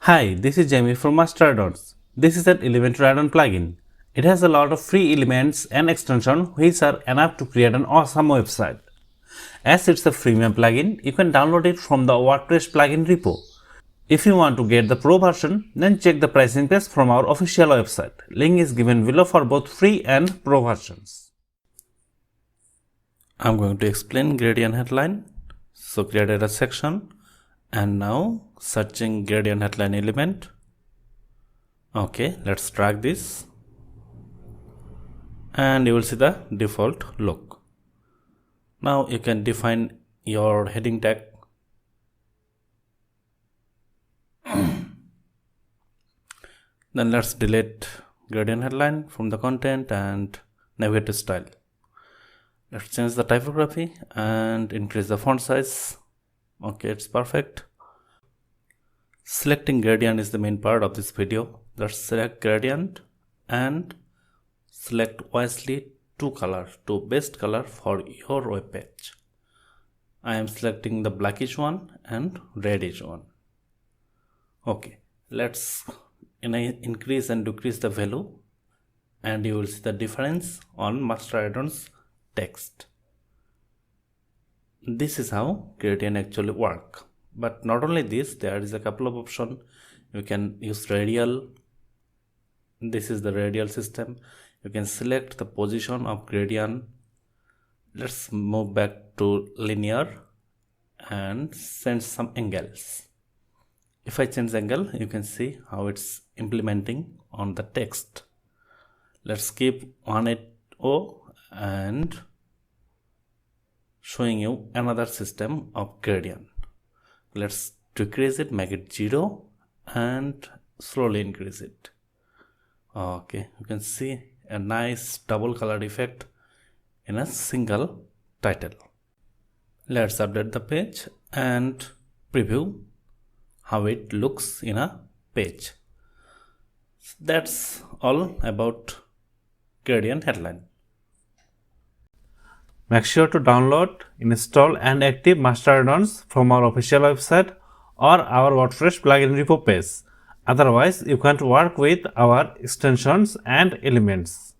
Hi, this is Jamie from Master Addons. This is an Elementor add-on plugin. It has a lot of free elements and extensions which are enough to create an awesome website. As it's a freemium plugin, you can download it from the WordPress plugin repo. If you want to get the pro version, then check the pricing page from our official website. Link is given below for both free and pro versions. I'm going to explain gradient headline. So created a section and now searching gradient headline element. Okay, let's drag this and you will see the default look. Now you can define your heading tag. Then let's delete gradient headline from the content and navigate to style. Let's change the typography and increase the font size. Okay, it's perfect. Selecting gradient is the main part of this video. Let's select gradient and select wisely two best color for your web page. I am selecting the blackish one and reddish one. Okay, let's increase and decrease the value and you will see the difference on Master Addons text. This is how gradient actually work. But not only this, there is a couple of options. You can use radial. This is the radial system. You can select the position of gradient. Let's move back to linear and change some angles. If I change angle, you can see how it's implementing on the text. Let's keep 180 and showing you another system of gradient. Let's decrease it, make it 0 and slowly increase it. Okay, you can see a nice double colored effect in a single title. Let's update the page and preview how it looks in a page. That's all about gradient headline. Make sure to download, install and active Master Addons from our official website or our WordPress plugin repo page. Otherwise, you can't work with our extensions and elements.